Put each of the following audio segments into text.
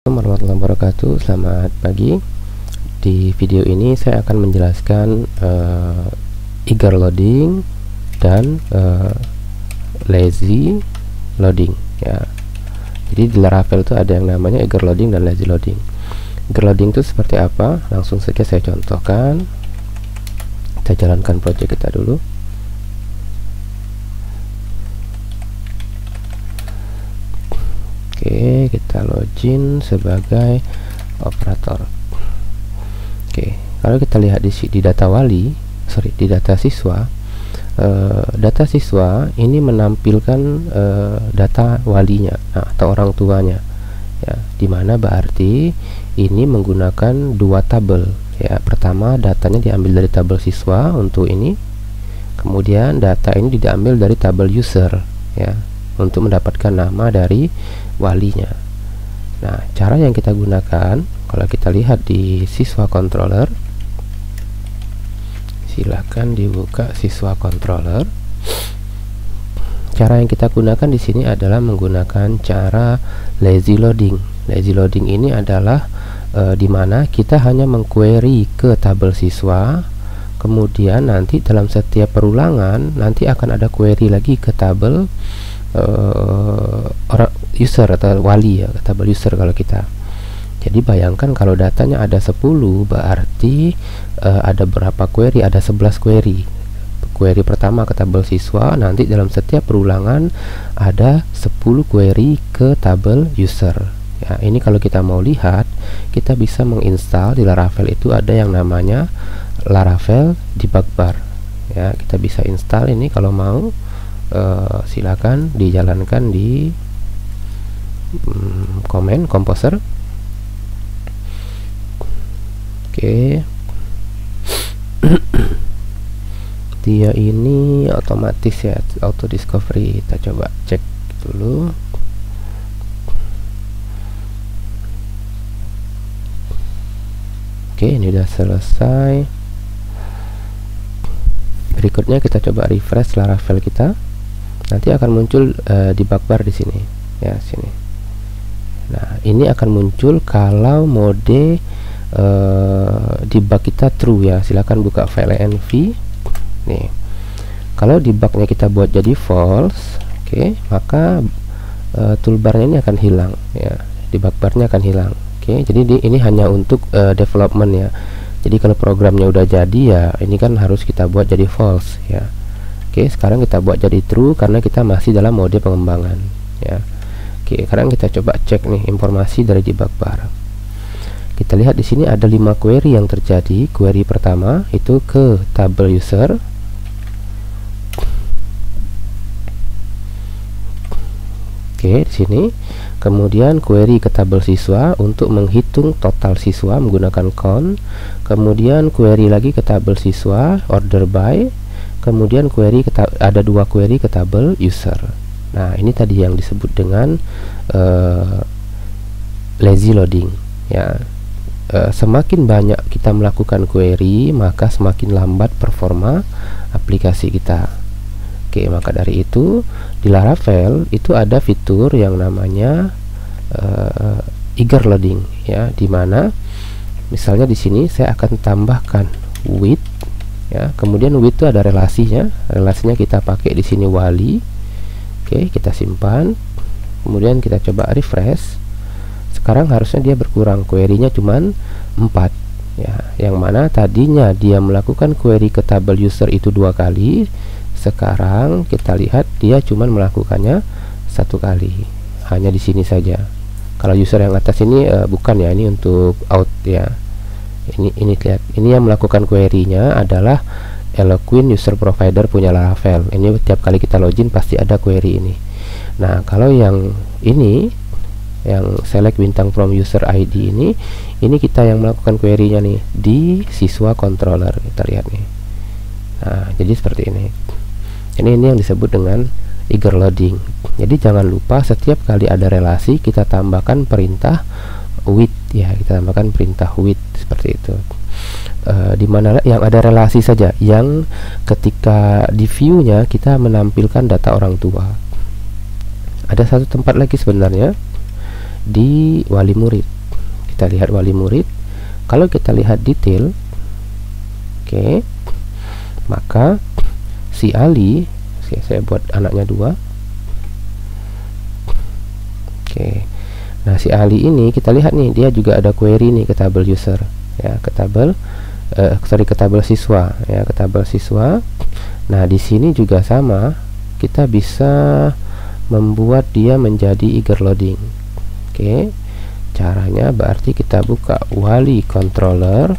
Assalamualaikum warahmatullahi wabarakatuh. Selamat pagi. Di video ini saya akan menjelaskan eager loading dan lazy loading ya. Jadi di Laravel itu ada yang namanya eager loading dan lazy loading. Eager loading itu seperti apa? Langsung saja saya contohkan. Kita jalankan project kita dulu. Oke, kita login sebagai operator. Oke, kalau kita lihat di data wali, di data siswa, data siswa ini menampilkan data walinya, atau orang tuanya, ya, dimana berarti ini menggunakan dua tabel. Ya, pertama datanya diambil dari tabel siswa untuk ini, kemudian data ini diambil dari tabel user, ya, untuk mendapatkan nama dari walinya. Nah, cara yang kita gunakan, kalau kita lihat di siswa controller, silahkan dibuka siswa controller. Cara yang kita gunakan di sini adalah menggunakan cara lazy loading. Lazy loading ini adalah dimana kita hanya mengquery ke tabel siswa, kemudian nanti dalam setiap perulangan nanti akan ada query lagi ke tabel orang user atau wali, ya, tabel user kalau kita. Jadi bayangkan kalau datanya ada 10, berarti ada berapa query? Ada 11 query. Query pertama ke tabel siswa, nanti dalam setiap perulangan ada 10 query ke tabel user. Ya, ini kalau kita mau lihat, kita bisa menginstal di Laravel itu ada yang namanya Laravel debug bar. Ya, kita bisa install ini kalau mau. Silakan dijalankan di command composer. Oke. Dia ini otomatis ya, auto discovery. Kita coba cek dulu. Oke, ini udah selesai. Berikutnya kita coba refresh Laravel kita. Nanti akan muncul debug bar di sini, ya, sini. Nah, ini akan muncul kalau mode debug kita true, ya. Silakan buka file env. Nih, kalau debugnya kita buat jadi false, oke, maka toolbarnya ini akan hilang, ya. Debug barnya akan hilang. Oke, jadi ini hanya untuk development, ya. Jadi kalau programnya udah jadi, ya, ini kan harus kita buat jadi false, ya. Oke, sekarang kita buat jadi true karena kita masih dalam mode pengembangan, ya. Oke, sekarang kita coba cek nih informasi dari debug bar. Kita lihat di sini ada 5 query yang terjadi. Query pertama itu ke tabel user. Oke, di sini. Kemudian query ke tabel siswa untuk menghitung total siswa menggunakan count. Kemudian query lagi ke tabel siswa order by. Kemudian query ada 2 query ke tabel user. Nah, ini tadi yang disebut dengan lazy loading, ya. Semakin banyak kita melakukan query, maka semakin lambat performa aplikasi kita. Oke, maka dari itu di Laravel itu ada fitur yang namanya eager loading, ya, dimana misalnya di sini saya akan tambahkan with, ya, kemudian with itu ada relasinya kita pakai di sini wali. Oke, kita simpan, kemudian kita coba refresh. Sekarang harusnya dia berkurang, query-nya cuman 4, ya, yang mana tadinya dia melakukan query ke tabel user itu 2 kali. Sekarang kita lihat dia cuman melakukannya 1 kali, hanya di sini saja. Kalau user yang atas ini bukan, ya, ini untuk out, ya. Ini lihat, ini yang melakukan query-nya adalah Eloquent user provider punya Laravel. Ini tiap kali kita login pasti ada query ini. Nah, kalau yang ini, yang select bintang from user ID ini kita yang melakukan query-nya nih di siswa controller. Kita lihat nih. Nah, jadi seperti ini. Ini yang disebut dengan eager loading. Jadi jangan lupa setiap kali ada relasi kita tambahkan perintah with, ya, kita tambahkan perintah with seperti itu. Dimana yang ada relasi saja, yang ketika di view-nya kita menampilkan data orang tua. Ada satu tempat lagi sebenarnya di wali murid. Kita lihat wali murid. Kalau kita lihat detail, oke, maka si Ali, saya buat anaknya 2. Oke. Nah, si Ali ini kita lihat nih, dia juga ada query nih ke tabel user, ya, ke tabel ke tabel siswa, ya, ke tabel siswa. Nah, di sini juga sama, kita bisa membuat dia menjadi eager loading. Oke. Caranya berarti kita buka wali controller,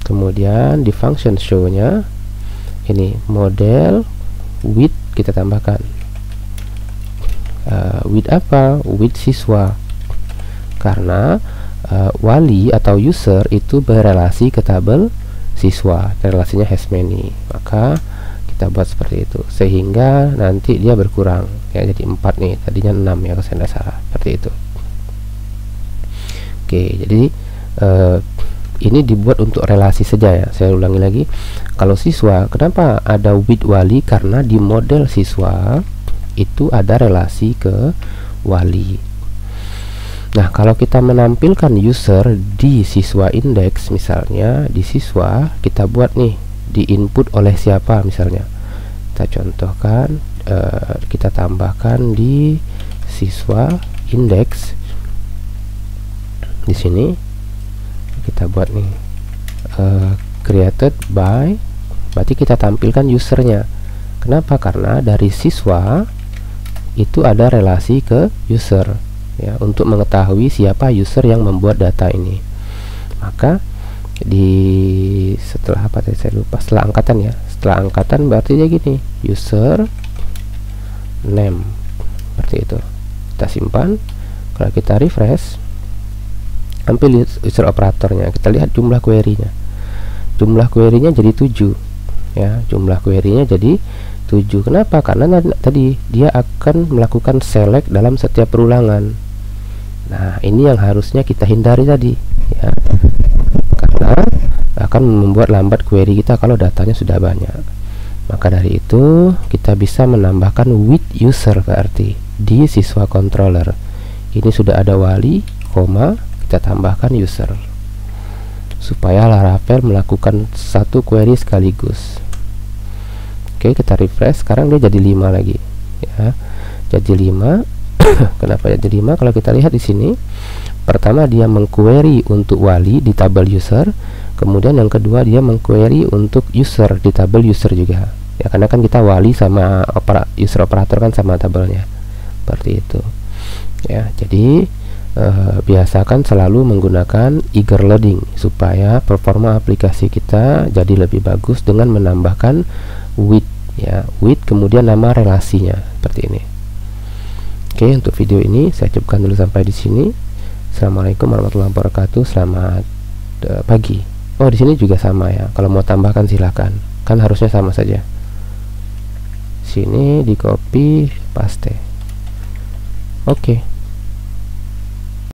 kemudian di function show-nya ini model with, kita tambahkan with apa? With siswa, karena wali atau user itu berelasi ke tabel siswa, relasinya has many, maka kita buat seperti itu sehingga nanti dia berkurang, ya, jadi 4 nih, tadinya 6 ya, kalau saya tidak salah, seperti itu. Oke, jadi ini dibuat untuk relasi saja, ya. Saya ulangi lagi, kalau siswa, kenapa ada with wali? Karena di model siswa itu ada relasi ke wali. Nah, kalau kita menampilkan user di siswa index, misalnya di siswa, kita buat nih di input oleh siapa, misalnya kita contohkan, kita tambahkan di siswa index. Di sini kita buat nih created by, berarti kita tampilkan usernya. Kenapa? Karena dari siswa itu ada relasi ke user, ya, untuk mengetahui siapa user yang membuat data ini. Maka setelah apa tadi saya lupa, setelah angkatan, ya, setelah angkatan berarti dia gini, user name, seperti itu. Kita simpan. Kalau kita refresh, ambil user operatornya, kita lihat jumlah query-nya. Jumlah query-nya jadi 7, ya, jumlah query-nya jadi 7. Kenapa? Karena tadi dia akan melakukan select dalam setiap perulangan. Nah, ini yang harusnya kita hindari tadi, ya, karena akan membuat lambat query kita kalau datanya sudah banyak. Maka dari itu kita bisa menambahkan with user, berarti di siswa controller ini sudah ada wali, kita tambahkan user supaya Laravel melakukan satu query sekaligus. Oke, kita refresh. Sekarang dia jadi 5 lagi, ya, jadi 5. Kenapa jadi 5? Kalau kita lihat di sini, pertama dia mengquery untuk wali di tabel user, kemudian yang kedua dia mengquery untuk user di tabel user juga, ya, karena kan kita wali sama user operator kan sama tabelnya, seperti itu, ya. Jadi biasakan selalu menggunakan eager loading supaya performa aplikasi kita jadi lebih bagus dengan menambahkan with, ya, with kemudian nama relasinya seperti ini. Oke, untuk video ini saya cukupkan dulu sampai di sini. Assalamualaikum warahmatullahi wabarakatuh. Selamat pagi. Oh, di sini juga sama, ya. Kalau mau tambahkan silakan. Kan harusnya sama saja. Sini di copy paste. Oke.